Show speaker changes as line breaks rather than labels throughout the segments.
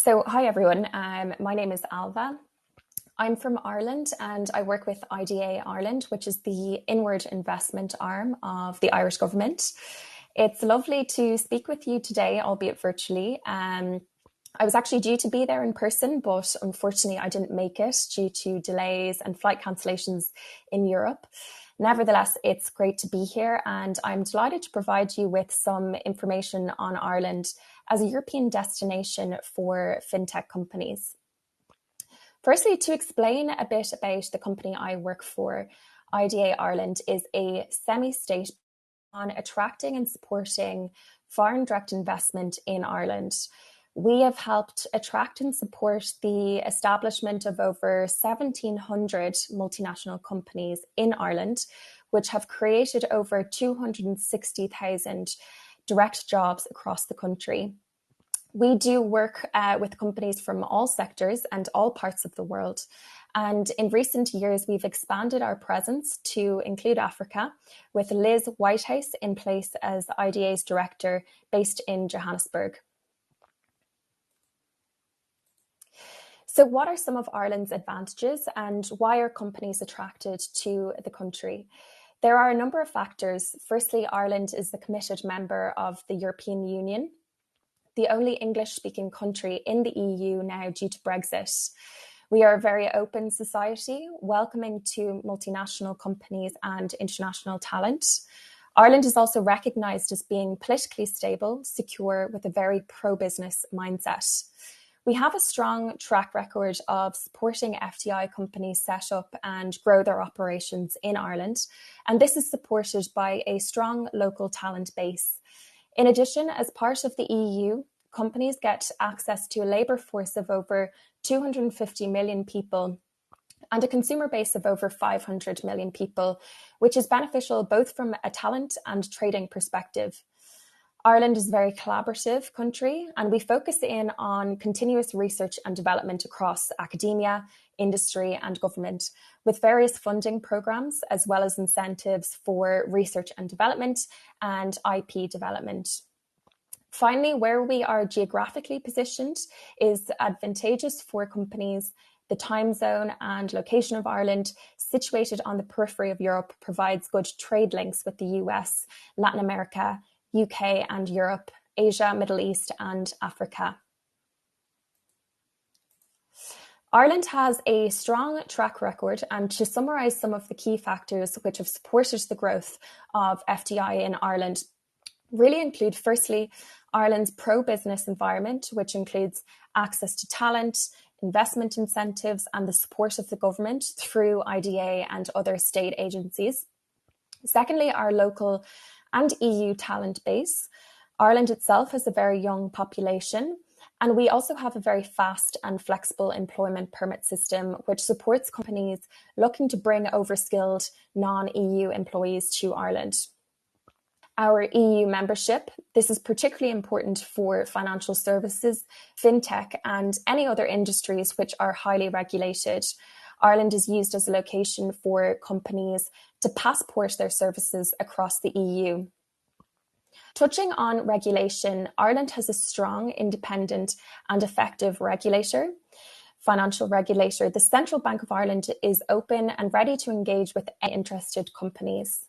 Hi everyone. My name is Ailbhe. I'm from Ireland and I work with IDA Ireland, which is the inward investment arm of the Irish government. It's lovely to speak with you today, albeit virtually. I was actually due to be there in person, but unfortunately I didn't make it due to delays and flight cancellations in Europe. Nevertheless, it's great to be here, and I'm delighted to provide you with some information on Ireland as a European destination for fintech companies. Firstly, to explain a bit about the company I work for, IDA Ireland is a semi-state on attracting and supporting foreign direct investment in Ireland. We have helped attract and support the establishment of over 1,700 multinational companies in Ireland, which have created over 260,000 direct jobs across the country. We do work with companies from all sectors and all parts of the world. And in recent years, we've expanded our presence to include Africa, with Liz Whitehouse in place as IDA's director based in Johannesburg. So what are some of Ireland's advantages and why are companies attracted to the country? There are a number of factors. Firstly, Ireland is a committed member of the European Union, the only English-speaking country in the EU now due to Brexit. We are a very open society, welcoming to multinational companies and international talent. Ireland is also recognised as being politically stable, secure, with a very pro-business mindset. We have a strong track record of supporting FDI companies set up and grow their operations in Ireland, and this is supported by a strong local talent base. In addition, as part of the EU, companies get access to a labour force of over 250 million people and a consumer base of over 500 million people, which is beneficial both from a talent and trading perspective. Ireland is a very collaborative country, and we focus in on continuous research and development across academia, industry and government, with various funding programmes as well as incentives for research and development and IP development. Finally, where we are geographically positioned is advantageous for companies. The time zone and location of Ireland, situated on the periphery of Europe, provides good trade links with the US, Latin America, UK and Europe, Asia, Middle East and Africa. Ireland has a strong track record, and to summarise some of the key factors which have supported the growth of FDI in Ireland really include, firstly, Ireland's pro-business environment, which includes access to talent, investment incentives and the support of the government through IDA and other state agencies. Secondly, our local and EU talent base. Ireland itself has a very young population, and we also have a very fast and flexible employment permit system, which supports companies looking to bring overskilled non-EU employees to Ireland. Our EU membership, this is particularly important for financial services, fintech, and any other industries which are highly regulated. Ireland is used as a location for companies to passport their services across the EU. Touching on regulation, Ireland has a strong, independent and effective regulator, financial regulator. The Central Bank of Ireland is open and ready to engage with any interested companies.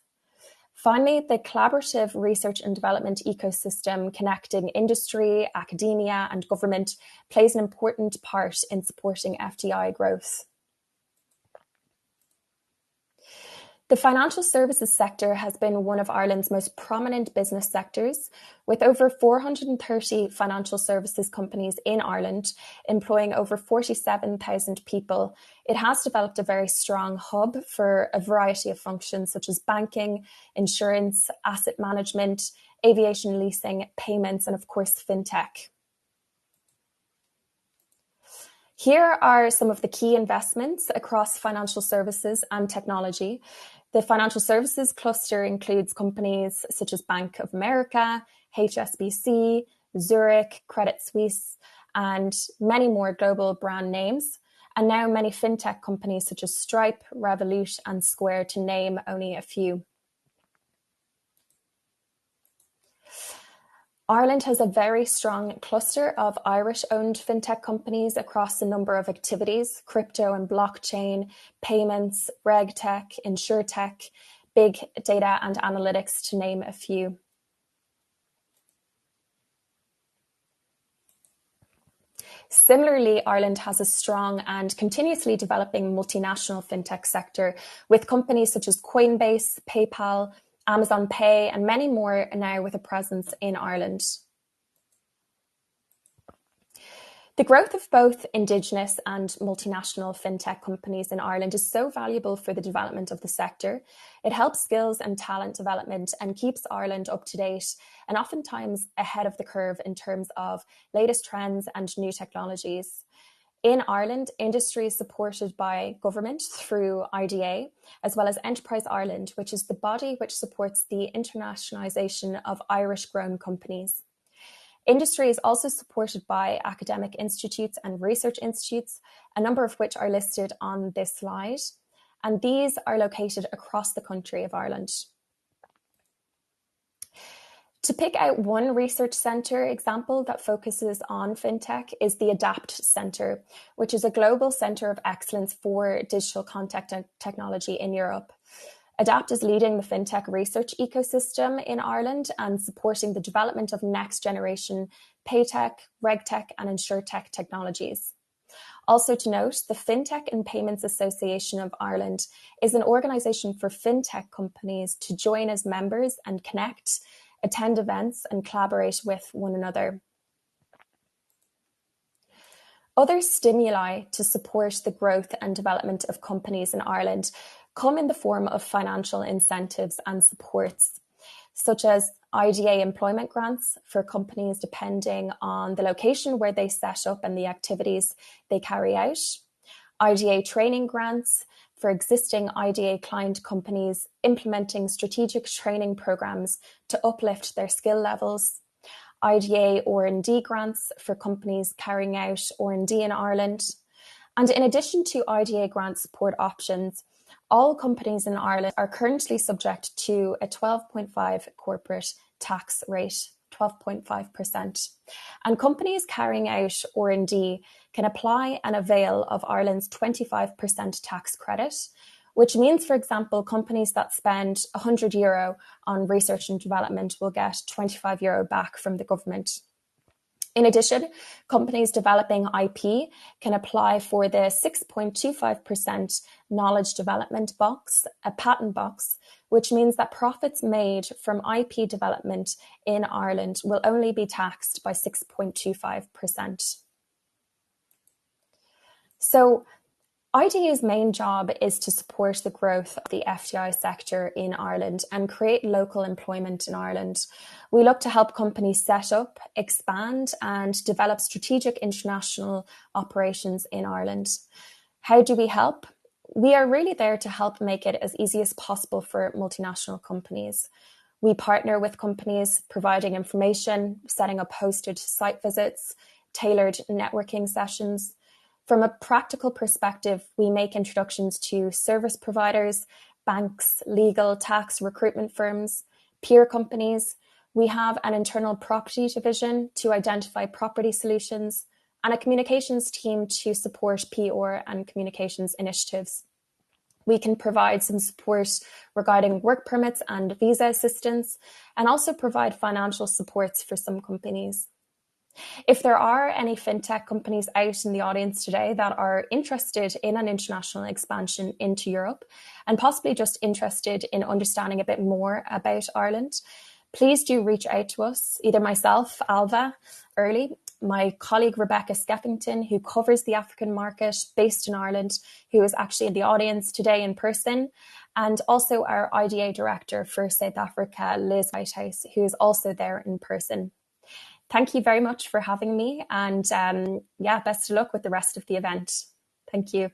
Finally, the collaborative research and development ecosystem connecting industry, academia and government plays an important part in supporting FDI growth. The financial services sector has been one of Ireland's most prominent business sectors, with over 430 financial services companies in Ireland, employing over 47,000 people. It has developed a very strong hub for a variety of functions such as banking, insurance, asset management, aviation leasing, payments, and of course, fintech. Here are some of the key investments across financial services and technology. The financial services cluster includes companies such as Bank of America, HSBC, Zurich, Credit Suisse, and many more global brand names. And now many fintech companies such as Stripe, Revolut, and Square, to name only a few. Ireland has a very strong cluster of Irish-owned fintech companies across a number of activities: crypto and blockchain, payments, regtech, insurtech, big data and analytics, to name a few. Similarly, Ireland has a strong and continuously developing multinational fintech sector, with companies such as Coinbase, PayPal, Amazon Pay, and many more now with a presence in Ireland. The growth of both Indigenous and multinational fintech companies in Ireland is so valuable for the development of the sector. It helps skills and talent development and keeps Ireland up to date and oftentimes ahead of the curve in terms of latest trends and new technologies. In Ireland, industry is supported by government through IDA, as well as Enterprise Ireland, which is the body which supports the internationalisation of Irish-grown companies. Industry is also supported by academic institutes and research institutes, a number of which are listed on this slide, and these are located across the country of Ireland. To pick out one research centre example that focuses on fintech is the ADAPT Centre, which is a global centre of excellence for digital content technology in Europe. ADAPT is leading the fintech research ecosystem in Ireland and supporting the development of next generation paytech, regtech, and insurtech technologies. Also to note, the Fintech and Payments Association of Ireland is an organisation for fintech companies to join as members and connect, attend events, and collaborate with one another. Other stimuli to support the growth and development of companies in Ireland come in the form of financial incentives and supports, such as IDA employment grants for companies depending on the location where they set up and the activities they carry out, IDA training grants for existing IDA client companies implementing strategic training programs to uplift their skill levels, IDA R&D grants for companies carrying out R&D in Ireland. And in addition to IDA grant support options, all companies in Ireland are currently subject to a 12.5 corporate tax rate, 12.5%. And companies carrying out R&D can apply and avail of Ireland's 25% tax credit, which means, for example, companies that spend €100 on research and development will get €25 back from the government. In addition, companies developing IP can apply for the 6.25% knowledge development box, a patent box, which means that profits made from IP development in Ireland will only be taxed by 6.25%. So, IDA's main job is to support the growth of the FDI sector in Ireland and create local employment in Ireland. We look to help companies set up, expand, and develop strategic international operations in Ireland. How do we help? We are really there to help make it as easy as possible for multinational companies. We partner with companies providing information, setting up hosted site visits, tailored networking sessions. From a practical perspective, we make introductions to service providers, banks, legal, tax, recruitment firms, peer companies. We have an internal property division to identify property solutions and a communications team to support PR and communications initiatives. We can provide some support regarding work permits and visa assistance and also provide financial supports for some companies. If there are any fintech companies out in the audience today that are interested in an international expansion into Europe and possibly just interested in understanding a bit more about Ireland, please do reach out to us, either myself, Ailbhe, Earley, my colleague Rebecca Skeffington, who covers the African market based in Ireland, who is actually in the audience today in person, and also our IDA director for South Africa, Liz Whitehouse, who is also there in person. Thank you very much for having me, and best of luck with the rest of the event. Thank you.